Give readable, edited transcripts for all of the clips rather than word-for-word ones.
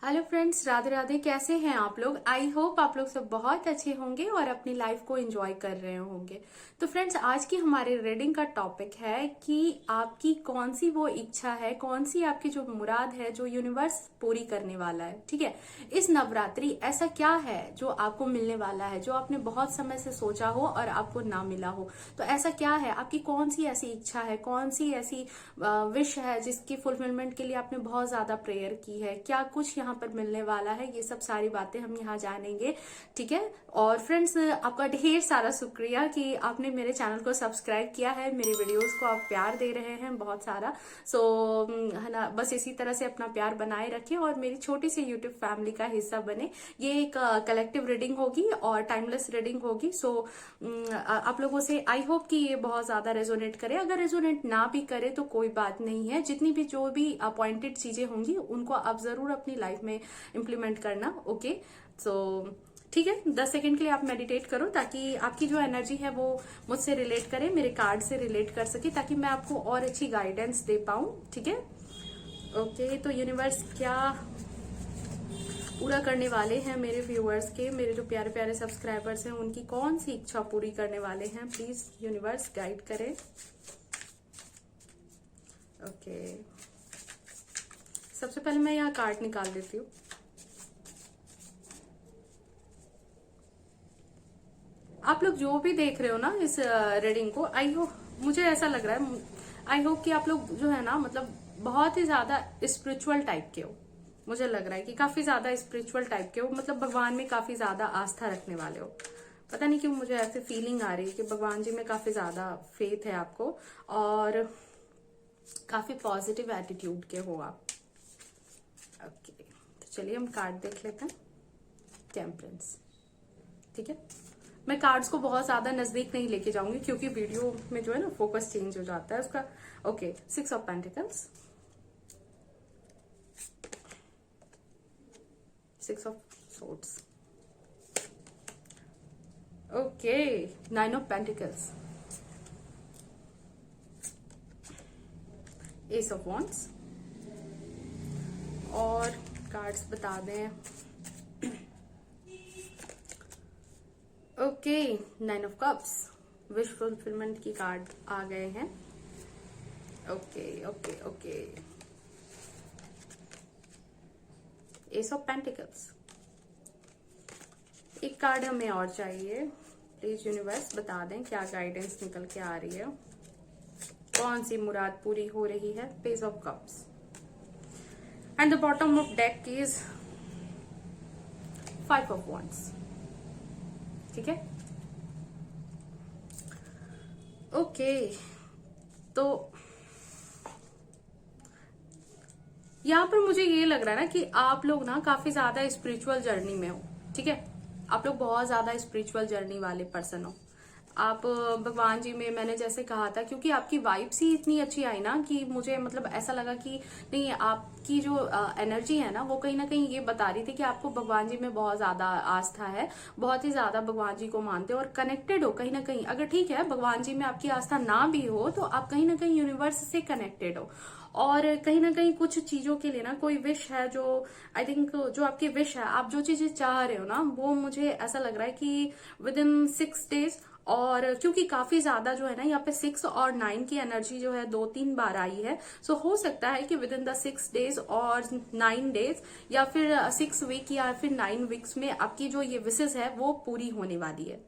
Hello friends, Radhe Radhe. कैसे हैं आप लोग? आई होप आप लोग सब बहुत अच्छे होंगे और अपनी लाइफ को एंजॉय कर रहे होंगे। तो फ्रेंड्स, आज की हमारे रीडिंग का टॉपिक है कि आपकी कौन सी वो इच्छा है, कौन सी आपकी जो मुराद है जो यूनिवर्स पूरी करने वाला है। ठीक है, इस नवरात्रि ऐसा क्या है जो आपको मिलने वाला है, जो आपने बहुत समय से सोचा हो और आपको ना मिला हो। तो ऐसा क्या है, आपकी कौन सी ऐसी इच्छा है, कौन सी ऐसी विश है जिसकी फुलफिलमेंट के लिए आपने बहुत ज्यादा प्रेयर की है, क्या कुछ यहाँ पर मिलने वाला है, ये सब सारी बातें हम यहाँ जानेंगे। ठीक है। और फ्रेंड्स, आपका ढेर सारा शुक्रिया कि आपने मेरे चैनल को सब्सक्राइब किया है, मेरे वीडियोस को आप प्यार दे रहे हैं बहुत सारा। सो है ना, बस इसी तरह से अपना प्यार बनाए रखें और मेरी छोटी सी यूट्यूब फैमिली का हिस्सा बने। ये एक कलेक्टिव रीडिंग होगी और टाइमलेस रीडिंग होगी। सो आप लोगों से आई होप कि ये बहुत ज्यादा रेजोनेट करे। अगर रेजोनेट ना भी करे तो कोई बात नहीं है, जितनी भी जो भी अपॉइंटेड चीजें होंगी उनको आप जरूर अपनी लाइफ में इम्प्लीमेंट करना। ओके, सो ठीक है, 10 सेकंड के लिए आप मेडिटेट करो ताकि आपकी जो एनर्जी है वो मुझसे रिलेट करे, मेरे कार्ड से रिलेट कर सके, ताकि मैं आपको और अच्छी गाइडेंस दे पाऊं। ठीक है। ओके, तो यूनिवर्स क्या पूरा करने वाले हैं मेरे व्यूअर्स के, मेरे जो प्यारे प्यारे सब्सक्राइबर्स हैं उनकी कौन सी इच्छा पूरी करने वाले हैं? प्लीज यूनिवर्स गाइड करें। ओके, सबसे पहले मैं यहाँ कार्ड निकाल देती हूँ। आप लोग जो भी देख रहे हो ना इस रीडिंग को, आई होप, मुझे ऐसा लग रहा है, आई होप कि आप लोग जो है ना, मतलब बहुत ही ज्यादा स्पिरिचुअल टाइप के हो। मुझे लग रहा है कि काफी ज्यादा स्पिरिचुअल टाइप के हो, मतलब भगवान में काफी ज्यादा आस्था रखने वाले हो। पता नहीं क्यों मुझे ऐसे फीलिंग आ रही है कि भगवान जी में काफी ज्यादा फेथ है आपको और काफी पॉजिटिव एटीट्यूड के हो आप। ओके, तो चलिए हम कार्ड देख लेते हैं। टेम्परेंस। ठीक है, मैं कार्ड्स को बहुत ज्यादा नजदीक नहीं लेके जाऊंगी क्योंकि वीडियो में जो है ना फोकस चेंज हो जाता है उसका। Okay, 6 of pentacles, 6 of swords, okay, 9 of pentacles, S of wands, और कार्ड्स बता दें। Okay, 9 of cups, wish fulfilment की कार्ड आ गए हैं। Okay okay okay, S of pentacles. एक कार्ड हमें और चाहिए, प्लीज यूनिवर्स बता दें क्या गाइडेंस निकल के आ रही है, कौन सी मुराद पूरी हो रही है। Page of cups and the bottom of deck is 5 of wands. ठीक है। ओके, तो यहाँ पर मुझे ये लग रहा है ना कि आप लोग ना काफी ज्यादा स्पिरिचुअल जर्नी में हो। ठीक है, आप लोग बहुत ज्यादा स्पिरिचुअल जर्नी वाले पर्सन हो। आप भगवान जी में, मैंने जैसे कहा था, क्योंकि आपकी वाइब्स ही इतनी अच्छी आई ना कि मुझे मतलब ऐसा लगा कि नहीं, आपकी जो एनर्जी है ना वो कहीं ना कहीं ये बता रही थी कि आपको भगवान जी में बहुत ज्यादा आस्था है, बहुत ही ज्यादा भगवान जी को मानते हो और कनेक्टेड हो कहीं ना कहीं। अगर ठीक है, भगवान जी में आपकी आस्था ना भी हो तो आप कहीं ना कहीं यूनिवर्स से कनेक्टेड हो और कहीं ना कहीं कुछ चीजों के लिए ना कोई विश है जो, आई थिंक जो आपकी विश है, आप जो चीजें चाह रहे हो ना, वो मुझे ऐसा लग रहा है कि विद इन 6 डेज। और क्योंकि काफी ज्यादा जो है ना यहाँ पे 6 और 9 की एनर्जी जो है 2-3 बार आई है, सो हो सकता है कि विद इन द 6 डेज और 9 डेज या फिर 6 वीक या फिर 9 वीक्स में आपकी जो ये विशेष है वो पूरी होने वाली है।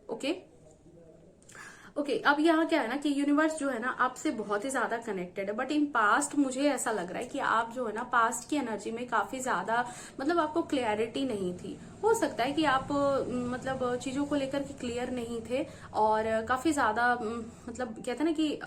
ओके, अब यहाँ क्या है ना कि यूनिवर्स जो है ना आपसे बहुत ही ज्यादा कनेक्टेड है, बट इन पास्ट मुझे ऐसा लग रहा है कि आप जो है ना पास्ट की एनर्जी में काफी ज्यादा, मतलब आपको क्लियरिटी नहीं थी। हो सकता है कि आप मतलब चीजों को लेकर के क्लियर नहीं थे और काफी ज्यादा मतलब कहते हैं ना कि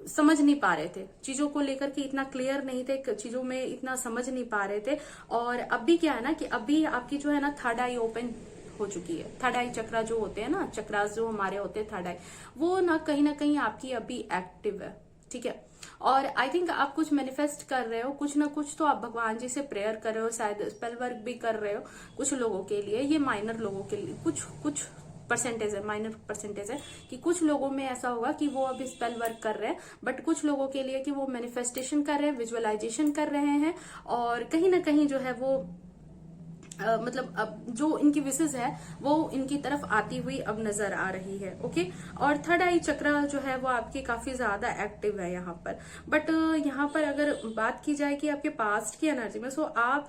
समझ नहीं पा रहे थे चीजों को लेकर के, इतना क्लियर नहीं थे चीजों में, इतना समझ नहीं पा रहे थे। और अभी क्या है ना कि अभी आपकी जो है ना थर्ड आई ओपन हो चुकी है। थर्ड आई चक्रा जो होते हैं ना, चक्रास जो हमारे होते हैं थर्ड आई, वो ना कहीं आपकी अभी एक्टिव है। ठीक है, और आई थिंक आप कुछ मैनिफेस्ट कर रहे हो, कुछ ना कुछ तो आप भगवान जी से प्रेयर कर रहे हो, शायद स्पेल वर्क भी कर रहे हो कुछ लोगों के लिए, ये माइनर लोगों के लिए, कुछ परसेंटेज है, माइनर परसेंटेज है कि कुछ लोगों में ऐसा होगा कि वो अभी स्पेल वर्क कर रहे हैं, बट कुछ लोगों के लिए कि वो मैनिफेस्टेशन कर रहे हैं, विजुअलाइजेशन कर रहे हैं, और कहीं ना कहीं जो है वो मतलब अब जो इनकी विशेष है वो इनकी तरफ आती हुई अब नजर आ रही है। ओके, और थर्ड आई चक्र जो है वो आपके काफी ज्यादा एक्टिव है यहाँ पर। बट यहाँ पर अगर बात की जाए कि आपके पास्ट की एनर्जी में, सो आप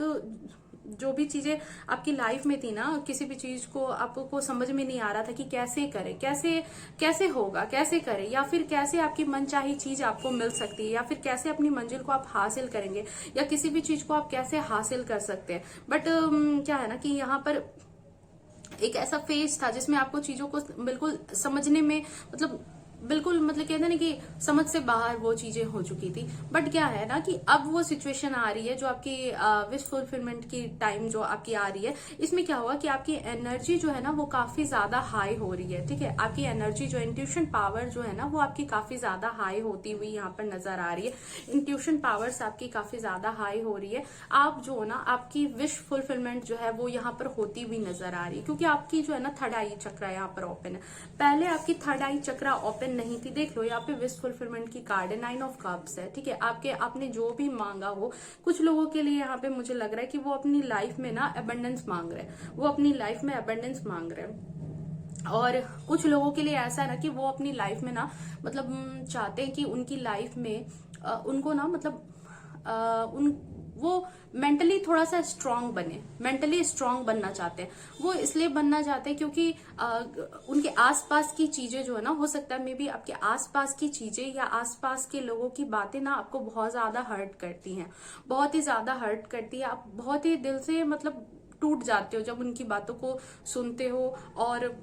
जो भी चीजें आपकी लाइफ में थी ना, किसी भी चीज को आपको समझ में नहीं आ रहा था कि कैसे करें, कैसे कैसे होगा, कैसे करें, या फिर कैसे आपकी मनचाही चीज आपको मिल सकती है, या फिर कैसे अपनी मंजिल को आप हासिल करेंगे, या किसी भी चीज को आप कैसे हासिल कर सकते हैं। बट क्या है ना कि यहाँ पर एक ऐसा फेज था जिसमें आपको चीजों को बिल्कुल समझने में बिल्कुल कहते हैं ना कि समझ से बाहर वो चीजें हो चुकी थी। बट क्या है ना कि अब वो सिचुएशन आ रही है जो आपकी विश फुलफिलमेंट की टाइम जो आपकी आ रही है, इसमें क्या हुआ कि आपकी एनर्जी जो है ना वो काफी ज्यादा हाई हो रही है। ठीक है, आपकी एनर्जी जो इंट्यूशन पावर जो है ना वो आपकी काफी ज्यादा हाई होती हुई यहाँ पर नजर आ रही है। इंट्यूशन पावर्स आपकी काफी ज्यादा हाई हो रही है। आप जो ना आपकी विश फुलफिलमेंट जो है वो यहाँ पर होती हुई नजर आ रही है, क्योंकि आपकी जो है ना थर्ड आई चक्र यहाँ पर ओपन है। पहले आपकी थर्ड आई चक्र ओपन नहीं थी। देख लो यहाँ पे विश फुलफिलमेंट की कार्ड है, 9 ऑफ कप्स है। ठीक है, आपने जो भी मांगा हो, कुछ लोगों के लिए यहाँ पे मुझे लग रहा है कि वो अपनी लाइफ में ना अबंडेंस मांग रहे हैं, वो अपनी लाइफ में अबंडेंस मांग रहे हैं। और कुछ लोगों के लिए ऐसा है ना कि वो अपनी लाइफ में ना चाहते हैं कि उनकी लाइफ में उनको ना वो मेंटली थोड़ा सा स्ट्रांग बने, मेंटली स्ट्रांग बनना चाहते हैं। वो इसलिए बनना चाहते हैं क्योंकि उनके आसपास की चीजें जो है ना, हो सकता है मे बी आपके आसपास की चीजें या आसपास के लोगों की बातें ना आपको बहुत ज्यादा हर्ट करती हैं, बहुत ही ज्यादा हर्ट करती है। आप बहुत ही दिल से टूट जाते हो जब उनकी बातों को सुनते हो, और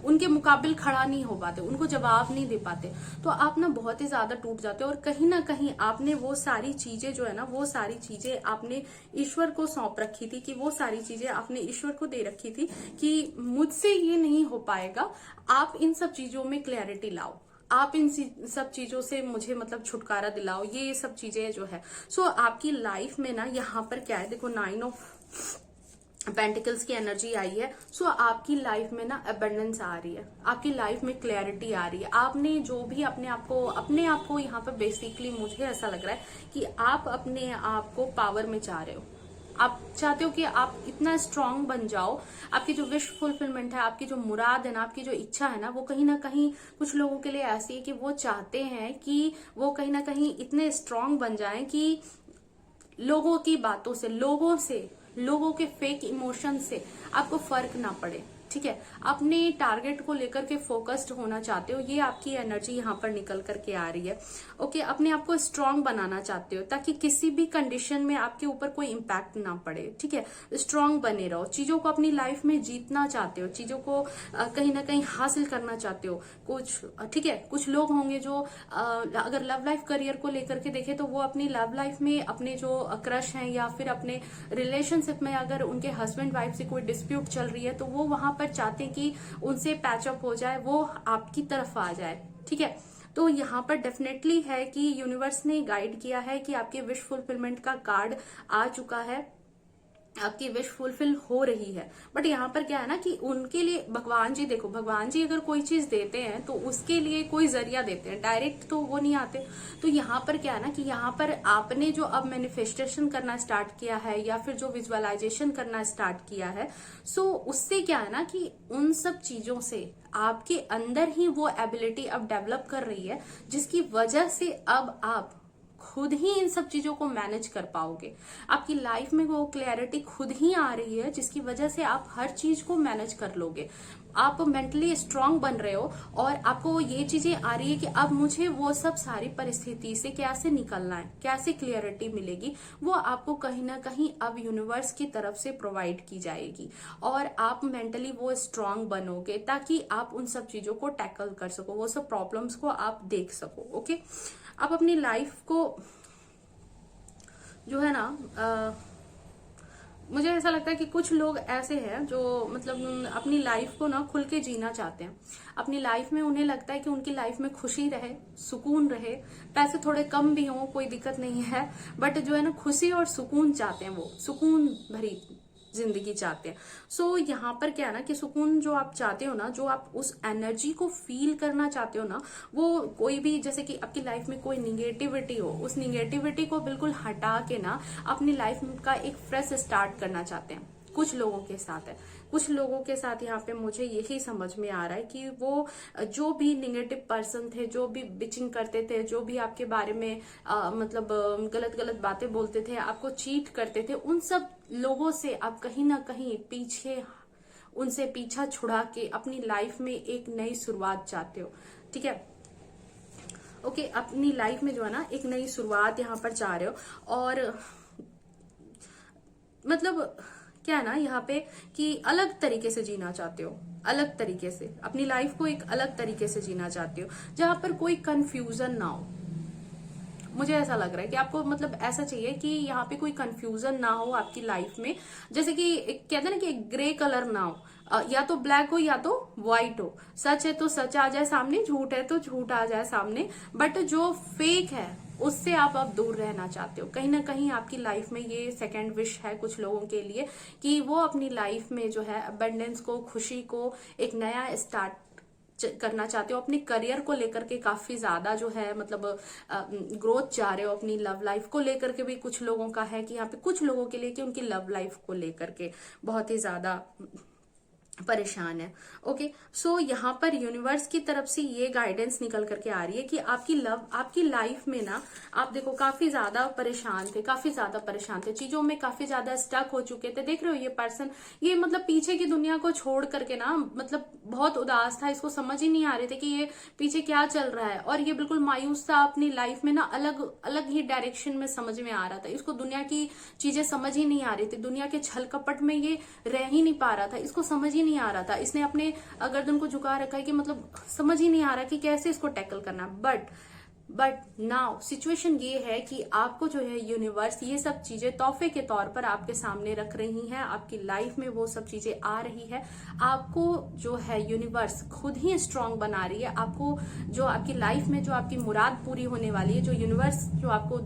उनके मुकाबिल खड़ा नहीं हो पाते, उनको जवाब नहीं दे पाते, तो आप ना बहुत ही ज्यादा टूट जाते हो। और कहीं ना कहीं आपने वो सारी चीजें जो है ना, वो सारी चीजें आपने ईश्वर को सौंप रखी थी, कि वो सारी चीजें आपने ईश्वर को दे रखी थी कि मुझसे ये नहीं हो पाएगा, आप इन सब चीजों में क्लैरिटी लाओ, आप इन सब चीजों से मुझे छुटकारा दिलाओ, ये सब चीजें जो है। सो आपकी लाइफ में ना यहाँ पर क्या है, देखो 9 ऑफ पेंटिकल्स की एनर्जी आई है। सो आपकी लाइफ में ना अबंडेंस आ रही है, आपकी लाइफ में क्लैरिटी आ रही है। आपने जो भी अपने आप को यहाँ पर बेसिकली मुझे ऐसा लग रहा है कि आप अपने आप को पावर में चाह रहे हो। आप चाहते हो कि आप इतना स्ट्रांग बन जाओ, आपकी जो विश फुलफिलमेंट है, आपकी जो मुराद है ना, आपकी जो इच्छा है ना, वो कहीं ना कहीं कुछ लोगों के लिए ऐसी है कि वो चाहते हैं कि वो कहीं ना कहीं इतने स्ट्रांग बन जाएं कि लोगों की बातों से, लोगों के फेक इमोशन से आपको फर्क ना पड़े। ठीक है, अपने टारगेट को लेकर के फोकस्ड होना चाहते हो, ये आपकी एनर्जी यहाँ पर निकल करके आ रही है। ओके, अपने आप को स्ट्रांग बनाना चाहते हो ताकि किसी भी कंडीशन में आपके ऊपर कोई इम्पैक्ट ना पड़े। ठीक है, स्ट्रांग बने रहो, चीजों को अपनी लाइफ में जीतना चाहते हो, चीजों को कहीं ना कहीं हासिल करना चाहते हो कुछ। ठीक है, कुछ लोग होंगे जो अगर लव लाइफ करियर को लेकर के देखे तो वो अपनी लव लाइफ में अपने जो क्रश हैं या फिर अपने रिलेशनशिप में अगर उनके हस्बैंड वाइफ से कोई डिस्प्यूट चल रही है तो वो वहां पर चाहते हैं कि उनसे पैचअप हो जाए, वो आपकी तरफ आ जाए। ठीक है, तो यहाँ पर डेफिनेटली है कि यूनिवर्स ने गाइड किया है कि आपके विश फुलफिलमेंट का कार्ड आ चुका है, आपकी विश फुलफिल हो रही है। बट यहाँ पर क्या है ना कि उनके लिए भगवान जी, देखो भगवान जी अगर कोई चीज देते हैं तो उसके लिए कोई जरिया देते हैं, डायरेक्ट तो वो नहीं आते। तो यहाँ पर क्या है ना कि यहाँ पर आपने जो अब मैनिफेस्टेशन करना स्टार्ट किया है या फिर जो विजुअलाइजेशन करना स्टार्ट किया है, सो उससे क्या है ना कि उन सब चीजों से आपके अंदर ही वो एबिलिटी अब डेवलप कर रही है, जिसकी वजह से अब आप खुद ही इन सब चीजों को मैनेज कर पाओगे। आपकी लाइफ में वो क्लैरिटी खुद ही आ रही है जिसकी वजह से आप हर चीज को मैनेज कर लोगे। आप मेंटली स्ट्रांग बन रहे हो और आपको ये चीजें आ रही है कि अब मुझे वो सब सारी परिस्थिति से कैसे निकलना है, कैसे क्लियरिटी मिलेगी, वो आपको कहीं ना कहीं अब यूनिवर्स की तरफ से प्रोवाइड की जाएगी और आप मेंटली वो स्ट्रांग बनोगे ताकि आप उन सब चीजों को टैकल कर सको, वो सब प्रॉब्लम्स को आप देख सको। ओके, आप अपनी लाइफ को जो है ना मुझे ऐसा लगता है कि कुछ लोग ऐसे हैं जो अपनी लाइफ को ना खुल के जीना चाहते हैं। अपनी लाइफ में उन्हें लगता है कि उनकी लाइफ में खुशी रहे, सुकून रहे, पैसे थोड़े कम भी हों कोई दिक्कत नहीं है, बट जो है ना खुशी और सुकून चाहते हैं, वो सुकून भरी जिंदगी चाहते हैं। सो यहाँ पर क्या है ना कि सुकून जो आप चाहते हो ना, जो आप उस एनर्जी को फील करना चाहते हो ना, वो कोई भी, जैसे कि आपकी लाइफ में कोई निगेटिविटी हो, उस निगेटिविटी को बिल्कुल हटा के ना अपनी लाइफ का एक फ्रेश स्टार्ट करना चाहते हैं। कुछ लोगों के साथ है, कुछ लोगों के साथ यहाँ पे मुझे यही समझ में आ रहा है कि वो जो भी निगेटिव पर्सन थे, जो भी बिचिंग करते थे, जो भी आपके बारे में मतलब गलत गलत बातें बोलते थे, आपको चीट करते थे, उन सब लोगों से आप कहीं ना कहीं पीछे, उनसे पीछा छुड़ा के अपनी लाइफ में एक नई शुरुआत चाहते हो। ठीक है, ओके, अपनी लाइफ में जो है ना एक नई शुरुआत यहाँ पर चाह रहे हो। और मतलब क्या है ना यहाँ पे कि अलग तरीके से जीना चाहते हो, अलग तरीके से अपनी लाइफ को एक अलग तरीके से जीना चाहते हो, जहां पर कोई कंफ्यूजन ना हो। मुझे ऐसा लग रहा है कि आपको मतलब ऐसा चाहिए कि यहाँ पे कोई कंफ्यूजन ना हो आपकी लाइफ में, जैसे कि कहते हैं ना कि एक ग्रे कलर ना हो, या तो ब्लैक हो या तो व्हाइट हो, सच है तो सच आ जाए सामने, झूठ है तो झूठ आ जाए सामने, बट जो फेक है उससे आप अब दूर रहना चाहते हो। कहीं ना कहीं आपकी लाइफ में ये सेकंड विश है कुछ लोगों के लिए कि वो अपनी लाइफ में जो है अबंडेंस को, खुशी को, एक नया स्टार्ट करना चाहते हो। अपने करियर को लेकर के काफी ज्यादा जो है मतलब ग्रोथ चाह रहे हो। अपनी लव लाइफ को लेकर के भी कुछ लोगों का है कि यहाँ पे कुछ लोगों के लिए कि उनकी लव लाइफ को लेकर के बहुत ही ज्यादा परेशान है। ओके, सो यहाँ पर यूनिवर्स की तरफ से ये गाइडेंस निकल करके आ रही है कि आपकी लाइफ में ना, आप देखो काफी ज्यादा परेशान थे, काफी ज्यादा परेशान थे, चीजों में काफी ज्यादा स्टक हो चुके थे। देख रहे हो ये पर्सन, ये मतलब पीछे की दुनिया को छोड़ करके ना मतलब बहुत उदास था, इसको समझ ही नहीं आ रहे थे कि ये पीछे क्या चल रहा है, और ये बिल्कुल मायूस था अपनी लाइफ में ना, अलग अलग ही डायरेक्शन में समझ में आ रहा था। इसको दुनिया की चीजें समझ ही नहीं आ रही थी, दुनिया के छल कपट में ये रह ही नहीं पा रहा था, इसको समझ ही नहीं आ रहा था। इसने अपने गर्दन को झुका रखा है कि मतलब समझ ही नहीं आ रहा कि कैसे इसको टैकल करना। बट नाउ सिचुएशन ये है कि आपको जो है यूनिवर्स ये सब चीजें तोहफे के तौर पर आपके सामने रख रही हैं। आपकी लाइफ में वो सब चीजें आ रही है। आपको जो है यूनिवर्स खुद ही स्ट्रांग बना रही है। आपको जो आपकी लाइफ में जो आपकी मुराद पूरी होने वाली है, जो यूनिवर्स जो आपको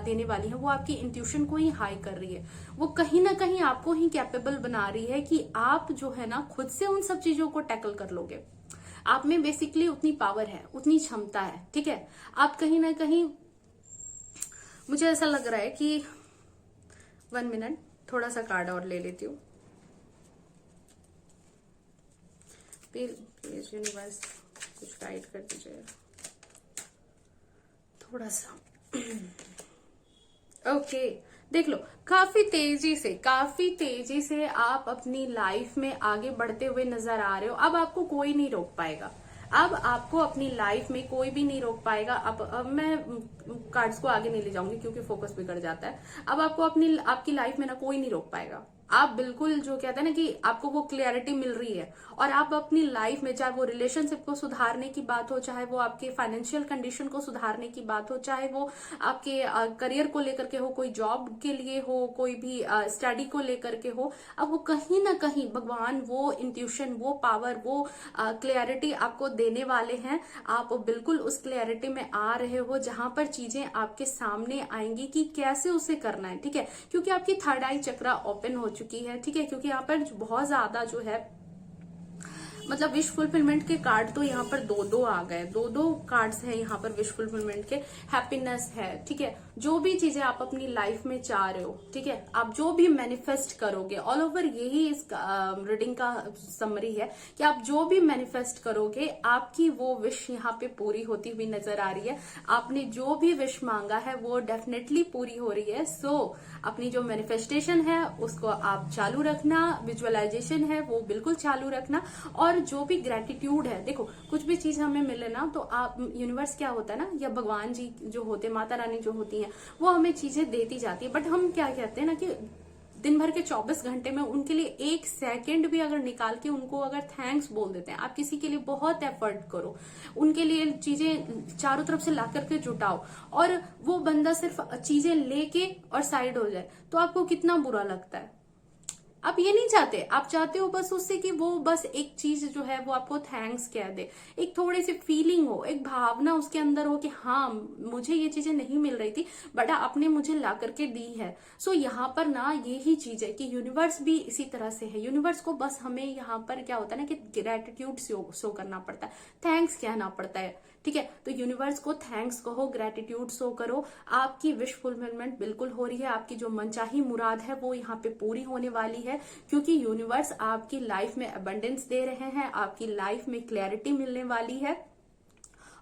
देने वाली है, वो आपकी इंट्यूशन को ही हाई कर रही है। वो कहीं ना कहीं आपको ही कैपेबल बना रही है कि आप जो है ना खुद से उन सब चीजों को टैकल कर लोगे। आप में बेसिकली उतनी पावर है, उतनी क्षमता है। ठीक है, आप कहीं ना कहीं, मुझे ऐसा लग रहा है कि 1 मिनट, थोड़ा सा कार्ड और ले लेती हूँ। प्लीज यूनिवर्स कुछ गाइड कर दीजिए थोड़ा सा। ओके, देख लो, काफी तेजी से आप अपनी लाइफ में आगे बढ़ते हुए नजर आ रहे हो। अब आपको कोई नहीं रोक पाएगा, अब आपको अपनी लाइफ में कोई भी नहीं रोक पाएगा। अब मैं कार्ड्स को आगे नहीं ले जाऊंगी क्योंकि फोकस बिगड़ जाता है। अब आपको आपकी लाइफ में ना कोई नहीं रोक पाएगा। आप बिल्कुल जो कहते हैं ना कि आपको वो क्लियरिटी मिल रही है, और आप अपनी लाइफ में, चाहे वो रिलेशनशिप को सुधारने की बात हो, चाहे वो आपके फाइनेंशियल कंडीशन को सुधारने की बात हो, चाहे वो आपके करियर को लेकर के हो, कोई जॉब के लिए हो, कोई भी स्टडी को लेकर के हो, अब वो कहीं ना कहीं भगवान वो इंट्यूशन, वो पावर, वो क्लियरिटी आपको देने वाले हैं। आप बिल्कुल उस क्लियरिटी में आ रहे हो जहां पर चीजें आपके सामने आएंगी कि कैसे उसे करना है। ठीक है, क्योंकि आपकी थर्ड आई चक्रा ओपन हो चुकी है। ठीक है, क्योंकि यहाँ पर बहुत ज्यादा जो है मतलब विश फुलफिलमेंट के कार्ड तो यहाँ पर दो आ गए, दो कार्ड्स हैं यहाँ पर विश फुलफिलमेंट के। हैप्पीनेस है। ठीक है, जो भी चीजें आप अपनी लाइफ में चाह रहे हो, ठीक है, आप जो भी मैनिफेस्ट करोगे, ऑल ओवर यही इस रीडिंग का समरी है कि आप जो भी मैनिफेस्ट करोगे, आपकी वो विश यहाँ पे पूरी होती हुई नजर आ रही है। आपने जो भी विश मांगा है वो डेफिनेटली पूरी हो रही है। सो अपनी जो मैनिफेस्टेशन है उसको आप चालू रखना, विजुअलाइजेशन है वो बिल्कुल चालू रखना, और जो भी ग्रेटिट्यूड है, देखो कुछ भी चीज हमें मिले ना तो आप, यूनिवर्स क्या होता है ना, या भगवान जी जो होते हैं, माता रानी जो होती हैं, वो हमें चीजें देती जाती है। बट हम क्या कहते हैं ना कि दिन भर के 24 घंटे में उनके लिए 1 सेकंड भी अगर निकाल के उनको अगर थैंक्स बोल देते हैं। आप किसी के लिए बहुत एफर्ट करो, उनके लिए चीजें चारों तरफ से ला करके जुटाओ, और वो बंदा सिर्फ चीजें लेके और साइड हो जाए तो आपको कितना बुरा लगता है। आप ये नहीं चाहते, आप चाहते हो बस उससे कि वो बस एक चीज जो है वो आपको थैंक्स कह दे, एक थोड़ी सी फीलिंग हो, एक भावना उसके अंदर हो कि हाँ मुझे ये चीजें नहीं मिल रही थी बट आपने मुझे ला करके दी है। सो यहाँ पर ना यही चीज है कि यूनिवर्स भी इसी तरह से है। यूनिवर्स को बस हमें यहाँ पर क्या होता है ना कि ग्रेटिट्यूड शो करना पड़ता है, थैंक्स कहना पड़ता है। ठीक है, तो यूनिवर्स को थैंक्स कहो, ग्रेटिट्यूड शो करो, आपकी विश फुलफिलमेंट बिल्कुल हो रही है, आपकी जो मनचाही मुराद है वो यहाँ पे पूरी होने वाली है, क्योंकि यूनिवर्स आपकी लाइफ में अबंडेंस दे रहे हैं, आपकी लाइफ में क्लैरिटी मिलने वाली है।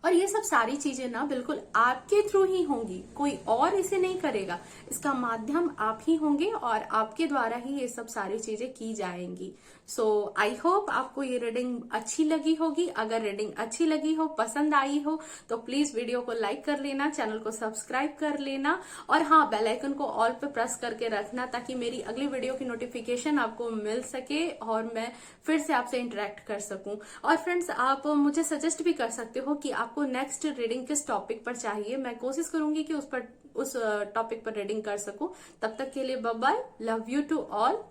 और ये सब सारी चीजें ना बिल्कुल आपके थ्रू ही होंगी, कोई और इसे नहीं करेगा, इसका माध्यम आप ही होंगे और आपके द्वारा ही ये सब सारी चीजें की जाएंगी। सो आई होप आपको ये रीडिंग अच्छी लगी होगी। अगर रीडिंग अच्छी लगी हो, पसंद आई हो, तो प्लीज वीडियो को लाइक कर लेना, चैनल को सब्सक्राइब कर लेना और हाँ बेल आइकन को ऑल पे प्रेस करके रखना ताकि मेरी अगली वीडियो की नोटिफिकेशन आपको मिल सके और मैं फिर से आपसे इंटरेक्ट कर सकूं। और फ्रेंड्स आप मुझे सजेस्ट भी कर सकते हो कि आपको नेक्स्ट रीडिंग किस टॉपिक पर चाहिए, मैं कोशिश करूंगी कि उस टॉपिक पर रीडिंग कर सकूं। तब तक के लिए bye bye, love you to all.